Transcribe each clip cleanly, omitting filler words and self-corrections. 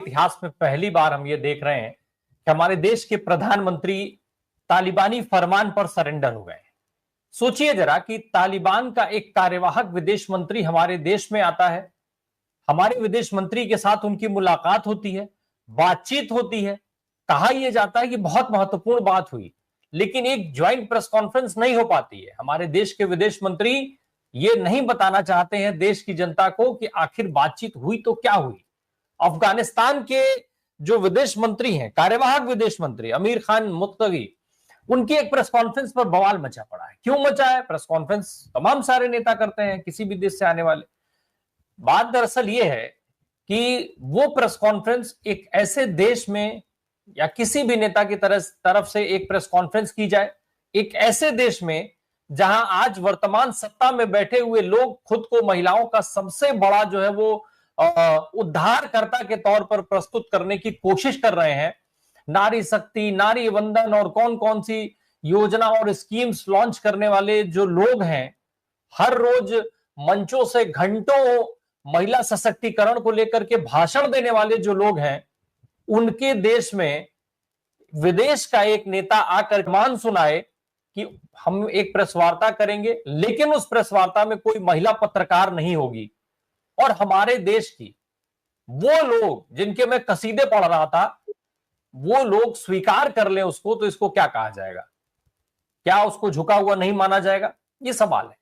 इतिहास में पहली बार हम ये देख रहे हैं कि हमारे देश के प्रधानमंत्री तालिबानी फरमान पर सरेंडर हो गए। सोचिए जरा कि तालिबान का एक कार्यवाहक विदेश मंत्री हमारे देश में आता है, हमारे विदेश मंत्री के साथ उनकी मुलाकात होती है, बातचीत होती है, कहा यह जाता है कि बहुत महत्वपूर्ण बात हुई, लेकिन एक ज्वाइंट प्रेस कॉन्फ्रेंस नहीं हो पाती है। हमारे देश के विदेश मंत्री ये नहीं बताना चाहते हैं देश की जनता को कि आखिर बातचीत हुई तो क्या हुई। अफगानिस्तान के जो विदेश मंत्री हैं, कार्यवाहक विदेश मंत्री अमीर खान मुत्तगी, उनकी एक प्रेस कॉन्फ्रेंस पर बवाल मचा पड़ा है। क्यों मचा है? प्रेस कॉन्फ्रेंस तमाम सारे नेता करते हैं, किसी भी देश से आने वाले। बात दरअसल ये है कि वो प्रेस कॉन्फ्रेंस एक ऐसे देश में या किसी भी नेता की तरफ से एक प्रेस कॉन्फ्रेंस की जाए एक ऐसे देश में जहां आज वर्तमान सत्ता में बैठे हुए लोग खुद को महिलाओं का सबसे बड़ा जो है वो उद्धारकर्ता के तौर पर प्रस्तुत करने की कोशिश कर रहे हैं। नारी शक्ति, नारी वंदन और कौन कौन सी योजना और स्कीम्स लॉन्च करने वाले जो लोग हैं, हर रोज मंचों से घंटों महिला सशक्तिकरण को लेकर के भाषण देने वाले जो लोग हैं, उनके देश में विदेश का एक नेता आकर मान सुनाए कि हम एक प्रेस वार्ता करेंगे, लेकिन उस प्रेस वार्ता में कोई महिला पत्रकार नहीं होगी। और हमारे देश की वो लोग जिनके मैं कसीदे पढ़ रहा था, वो लोग स्वीकार कर ले उसको, तो इसको क्या कहा जाएगा? क्या उसको झुका हुआ नहीं माना जाएगा? ये सवाल है।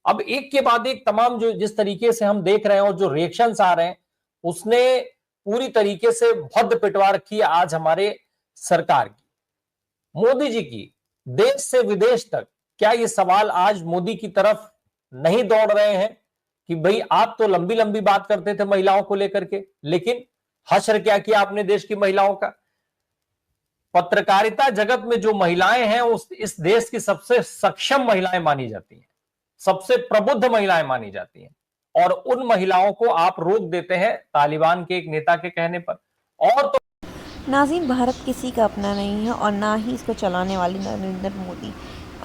अब एक के बाद एक तमाम जो जिस तरीके से हम देख रहे हैं और जो रिएक्शंस आ रहे हैं, उसने पूरी तरीके से भद्द पिटवा रखी है आज हमारे सरकार की, मोदी जी की, देश से विदेश तक। क्या ये सवाल आज मोदी की तरफ नहीं दौड़ रहे हैं कि भाई आप तो लंबी लंबी बात करते थे महिलाओं को लेकर के, लेकिन हश्र क्या किया आपने देश की महिलाओं का? पत्रकारिता जगत में जो महिलाएं हैं उस इस देश की सबसे सक्षम महिलाएं मानी जाती हैं, सबसे प्रबुद्ध महिलाएं मानी जाती हैं, और उन महिलाओं को आप रोक देते हैं तालिबान के एक नेता के कहने पर। और तो नाज़रीन, भारत किसी का अपना नहीं है और ना ही इसको चलाने वाले नरेंद्र मोदी।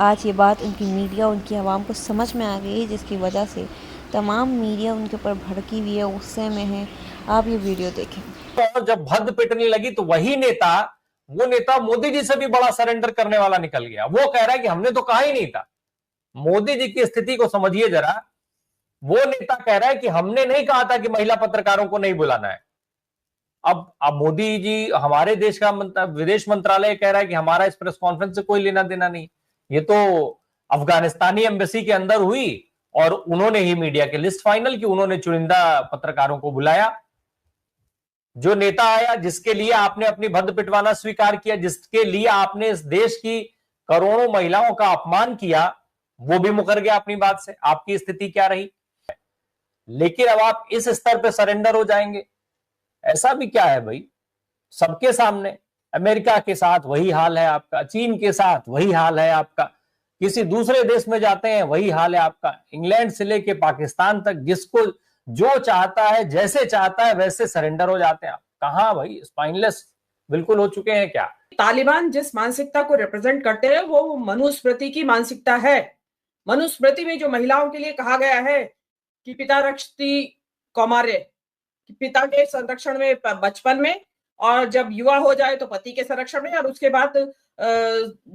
आज ये बात उनकी मीडिया, उनकी आवाम को समझ में आ गई है, जिसकी वजह से तमाम मीडिया उनके ऊपर भड़की हुई है, गुस्से में है। आप ये वीडियो देखें। तो जब भद्द पिटने लगी तो वही नेता, वो नेता मोदी जी से भी बड़ा सरेंडर करने वाला निकल गया। वो कह रहा है कि हमने तो कहा ही नहीं था। मोदी जी की स्थिति को समझिए जरा। वो नेता कह रहा है कि हमने नहीं कहा था कि महिला पत्रकारों को नहीं बुलाना है। अब मोदी जी, हमारे देश का विदेश मंत्रालय कह रहा है कि हमारा इस प्रेस कॉन्फ्रेंस से कोई लेना देना नहीं। ये तो अफगानिस्तानी एम्बेसी के अंदर हुई और उन्होंने ही मीडिया की लिस्ट फाइनल की, उन्होंने चुनिंदा पत्रकारों को बुलाया। जो नेता आया जिसके लिए आपने अपनी भद्द पिटवाना स्वीकार किया, जिसके लिए आपने इस देश की करोड़ों महिलाओं का अपमान किया, वो भी मुकर गया अपनी बात से। आपकी स्थिति क्या रही? लेकिन अब आप इस स्तर पे सरेंडर हो जाएंगे, ऐसा भी क्या है भाई? सबके सामने अमेरिका के साथ वही हाल है आपका, चीन के साथ वही हाल है आपका, किसी दूसरे देश में जाते हैं वही हाल है आपका, इंग्लैंड से लेके पाकिस्तान तक जिसको जो चाहता है, जैसे चाहता है वैसे सरेंडर हो जाते हैं आप। कहां भाई, स्पाइनलेस बिल्कुल हो चुके हैं क्या? तालिबान जिस मानसिकता को रिप्रेजेंट करते हैं वो मनुस्मृति की मानसिकता है। मनुस्मृति में जो महिलाओं के लिए कहा गया है कि पिता रक्षति कौमार्य, पिता के संरक्षण में बचपन में, और जब युवा हो जाए तो पति के संरक्षण में, और उसके बाद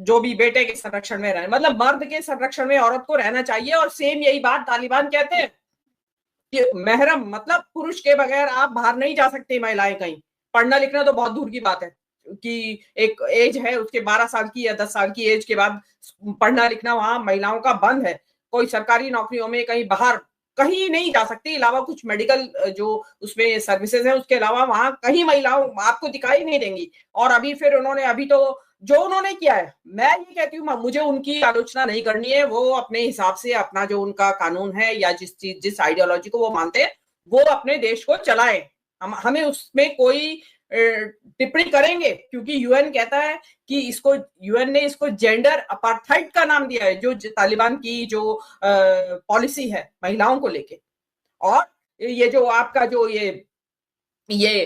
जो भी बेटे के संरक्षण में रहे, मतलब मर्द के संरक्षण में औरत को रहना चाहिए। और सेम यही बात तालिबान कहते हैं कि महरम मतलब पुरुष के बगैर आप बाहर नहीं जा सकती महिलाएं कहीं। पढ़ना लिखना तो बहुत दूर की बात है कि एक एज है उसके 12 साल की या 10 साल की एज के बाद पढ़ना लिखना वहां महिलाओं का बंद है। कोई सरकारी नौकरियों में कहीं बाहर कहीं नहीं जा सकती, अलावा कुछ मेडिकल जो उसमें सर्विसेज है उसके अलावा वहां कहीं महिलाओं आपको दिखाई नहीं देंगी। और अभी फिर उन्होंने अभी तो जो उन्होंने किया है, मैं ये कहती हूँ मुझे उनकी आलोचना नहीं करनी है। वो अपने हिसाब से अपना जो उनका कानून है या जिस आइडियोलॉजी को वो मानते हैं वो अपने देश को चलाएं, हमें उसमें कोई टिप्पणी करेंगे, क्योंकि यूएन कहता है कि यूएन ने इसको जेंडर अपार्थाइड का नाम दिया है, जो तालिबान की जो पॉलिसी है महिलाओं को लेके। और ये जो आपका जो ये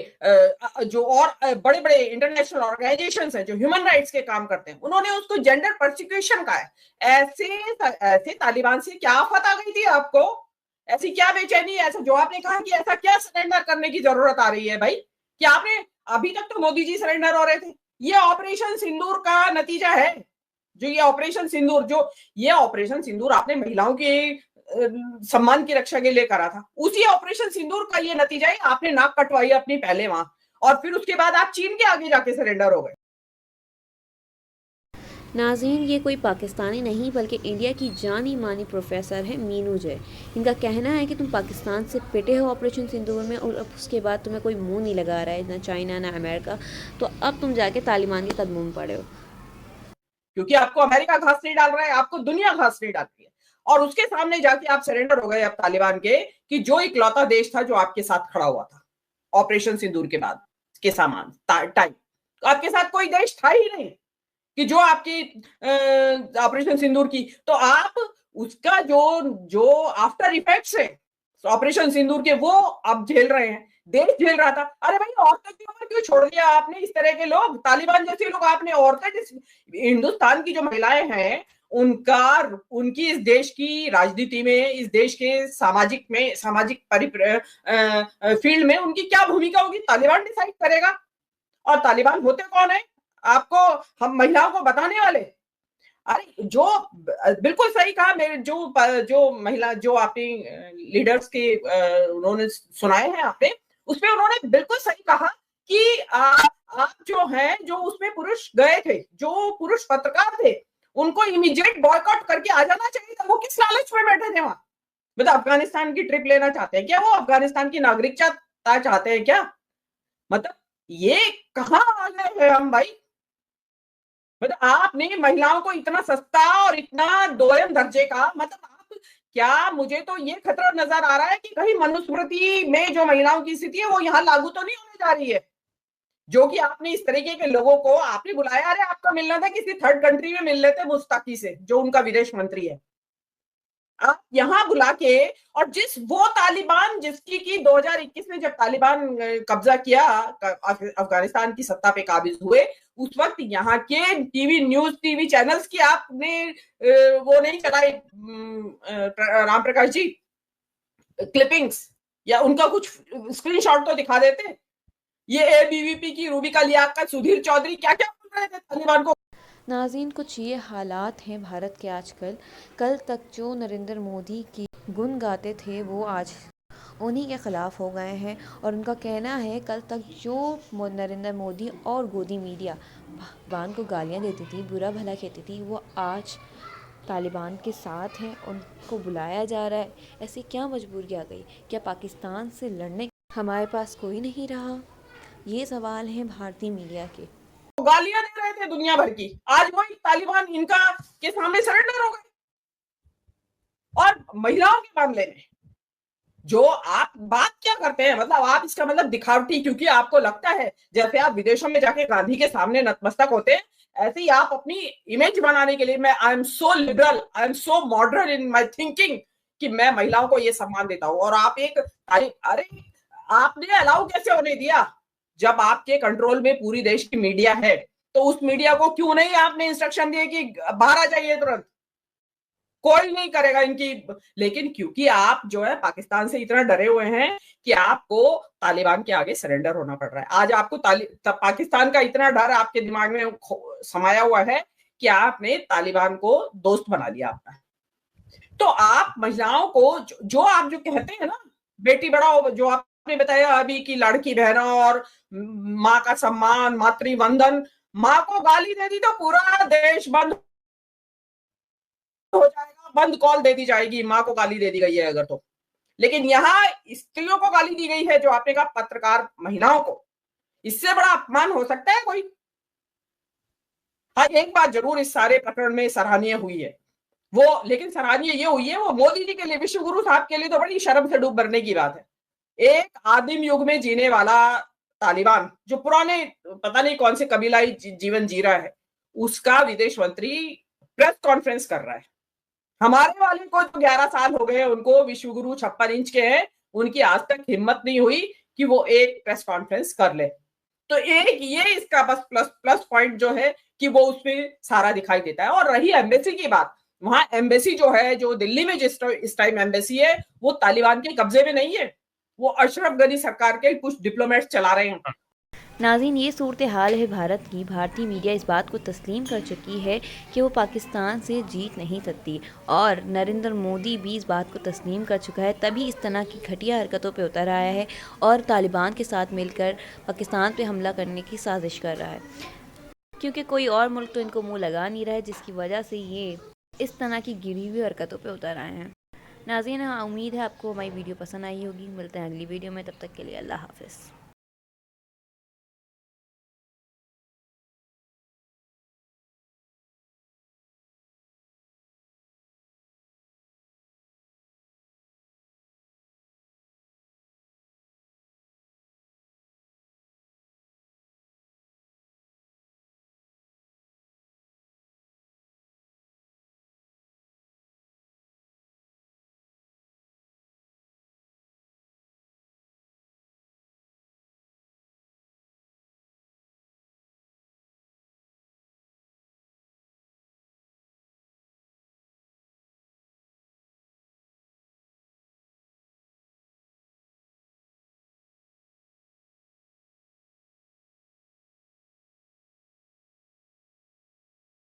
जो और बड़े बड़े इंटरनेशनल ऑर्गेनाइजेशंस हैं जो ह्यूमन राइट्स के काम करते हैं, उन्होंने उसको जेंडर परसिक्यूशन कहा है। ऐसे तालिबान से क्या आफत आ गई थी आपको? ऐसी क्या बेचैनी है? ऐसा जो आपने कहा कि ऐसा क्या सरेंडर करने की जरूरत आ रही है भाई? कि आपने अभी तक तो मोदी जी सरेंडर हो रहे थे, ये ऑपरेशन सिंदूर का नतीजा है। जो ये ऑपरेशन सिंदूर आपने महिलाओं के सम्मान की रक्षा के लिए करा था, उसी ऑपरेशन सिंदूर का ये नतीजा है। आपने नाक कटवाई अपनी पहले वहां, और फिर उसके बाद आप चीन के आगे जाके सरेंडर हो गए। नाज़रीन, ये कोई पाकिस्तानी नहीं बल्कि इंडिया की जानी मानी प्रोफेसर है मीनू जय। इनका कहना है कि तुम पाकिस्तान से पिटे हो ऑपरेशन सिंदूर में, और अब उसके बाद तुम्हें कोई मुंह नहीं लगा रहा है, ना चाइना ना अमेरिका, तो अब तुम जाके तालिबान के कदमों में पड़े हो। क्योंकि आपको अमेरिका घास नहीं डाल रहा है, आपको दुनिया घास नहीं डाल रही है, और उसके सामने जाके आप सरेंडर हो गए अब तालिबान के, कि जो इकलौता देश था जो आपके साथ खड़ा हुआ था ऑपरेशन सिंदूर के बाद के सामान टाइम। आपके साथ कोई देश था ही नहीं कि जो आपकी ऑपरेशन सिंदूर की, तो आप उसका जो आफ्टर इफेक्ट्स है ऑपरेशन सिंदूर के, वो अब झेल रहे हैं, देश झेल रहा था। अरे भाई, औरतों के ऊपर क्यों छोड़ दिया आपने इस तरह के लोग, तालिबान जैसे लोग आपने, औरतें, हिंदुस्तान की जो महिलाएं हैं उनकी इस देश की राजनीति में, इस देश के सामाजिक फील्ड में उनकी क्या भूमिका होगी, तालिबान डिसाइड करेगा। और तालिबान होते कौन है, आपको हम महिलाओं को बताने वाले? अरे जो बिल्कुल सही कहा मेरे जो महिला, जो आपने लीडर्स के उन्होंने सुनाए हैं आपने, उसमें उन्होंने बिल्कुल सही कहा कि आप जो हैं, जो उसमें पुरुष गए थे, जो पुरुष पत्रकार थे, उनको इमीडिएट बॉयकॉट करके आ जाना चाहिए था। वो किस लालच में बैठे थे वहां? मतलब अफगानिस्तान की ट्रिप लेना चाहते हैं क्या? वो अफगानिस्तान की नागरिकता चाहते हैं क्या? मतलब ये कहां आ गए हैं हम भाई? मतलब आपने महिलाओं को इतना सस्ता और इतना दोयम दर्जे का, मतलब आप क्या, मुझे तो ये खतरा नजर आ रहा है कि कहीं मनुस्मृति में जो महिलाओं की स्थिति है वो यहाँ लागू तो नहीं होने जा रही है, जो कि आपने इस तरीके के लोगों को आपने बुलाया। अरे आपका मिलना था किसी थर्ड कंट्री में मिल लेते, मुस्ताकी से, जो उनका विदेश मंत्री है, आप यहां बुला के, और वो तालिबान जिसकी कि 2021 में जब तालिबान कब्जा किया, अफगानिस्तान की सत्ता पे काबिज हुए, उस वक्त यहाँ के टीवी चैनल्स की आपने वो नहीं चलाई, राम प्रकाश जी, क्लिपिंग्स, या उनका कुछ स्क्रीनशॉट तो दिखा देते। ये एबीवीपी की रूबिका लियाकत, सुधीर चौधरी क्या क्या बोल रहे थे तालिबान को। नाज़रीन, कुछ ये हालात हैं भारत के आजकल। कल तक जो नरेंद्र मोदी की गुण गाते थे वो आज उन्हीं के ख़िलाफ़ हो गए हैं, और उनका कहना है कल तक जो नरेंद्र मोदी और गोदी मीडिया तालिबान को गालियां देती थी, बुरा भला कहती थी, वो आज तालिबान के साथ हैं, उनको बुलाया जा रहा है। ऐसी क्या मजबूरी आ गई? क्या पाकिस्तान से लड़ने हमारे पास कोई नहीं रहा? ये सवाल हैं भारतीय मीडिया के। गालियां दे रहे थे दुनिया भर की, आज वही तालिबान इनका के सामने सरेंडर हो गए। और महिलाओं के मामले में जो आप बात क्या करते हैं, मतलब आप इसका मतलब दिखावटी, क्योंकि आपको लगता है जैसे आप विदेशों में जाके गांधी के सामने नतमस्तक होते हैं, ऐसे ही आप अपनी इमेज बनाने के लिए, मैं I am so liberal, I am so modern in my thinking, कि मैं महिलाओं को ये सम्मान देता हूं, और आप एक, अरे आपने अलाउ कैसे होने दिया? जब आपके कंट्रोल में पूरी देश की मीडिया है, तो उस मीडिया को क्यों नहीं आपने इंस्ट्रक्शन दिए कि बाहर आ जाइए तुरंत? कोई नहीं करेगा इनकी। लेकिन क्योंकि आप जो है पाकिस्तान से इतना डरे हुए हैं कि आपको तालिबान के आगे सरेंडर होना पड़ रहा है। आज आपको पाकिस्तान का इतना डर आपके दिमाग में समाया हुआ है कि आपने तालिबान को दोस्त बना लिया अपना। तो आप महिलाओं को जो आप जो कहते हैं ना, बेटी बढ़ाओ, जो आपने बताया अभी की लड़की बहना और माँ का सम्मान, मातृवंदन, माँ को गाली दे दी तो पूरा देश बंद हो जाएगा, बंद कॉल दे दी जाएगी, माँ को गाली दे दी गई है अगर तो। लेकिन यहाँ स्त्रियों को गाली दी गई है, जो आपने कहा पत्रकार महिलाओं को, इससे बड़ा अपमान हो सकता है कोई? हाँ, एक बात जरूर इस सारे प्रकरण में सराहनीय हुई है, वो, लेकिन सराहनीय ये हुई है, वो मोदी जी के लिए, विश्व गुरु साहब के लिए तो बड़ी शर्म से डूब मरने की बात है। एक आदिम युग में जीने वाला तालिबान, जो पुराने पता नहीं कौन से कबीलाई जीवन जी रहा है, उसका विदेश मंत्री प्रेस कॉन्फ्रेंस कर रहा है। हमारे वाले को जो 11 साल हो गए, उनको विश्व गुरु 56 इंच के हैं, उनकी आज तक हिम्मत नहीं हुई कि वो एक प्रेस कॉन्फ्रेंस कर ले। तो एक ये इसका बस प्लस पॉइंट जो है कि वो उसमें सारा दिखाई देता है। और रही एम्बेसी की बात, वहां एम्बेसी जो है, जो दिल्ली में इस टाइम एम्बेसी है, वो तालिबान के कब्जे में नहीं है, वो अशरफ गनी सरकार के कुछ डिप्लोमेट्स चला रहे हैं। नाज़रीन, ये सूरत हाल है भारत की। भारतीय मीडिया इस बात को तस्लीम कर चुकी है कि वो पाकिस्तान से जीत नहीं सकती और नरेंद्र मोदी भी इस बात को तस्लीम कर चुका है, तभी इस तरह की घटिया हरकतों पे उतर आया है और तालिबान के साथ मिलकर पाकिस्तान पे हमला करने की साजिश कर रहा है, क्योंकि कोई और मुल्क तो इनको मुंह लगा नहीं रहा है, जिसकी वजह से ये इस तरह की गिरी हुई हरकतों पे उतर आए हैं। नाज़रीन, उम्मीद है आपको हमारी वीडियो पसंद आई होगी। मिलते हैं अगली वीडियो में, तब तक के लिए अल्लाह हाफ़िज़।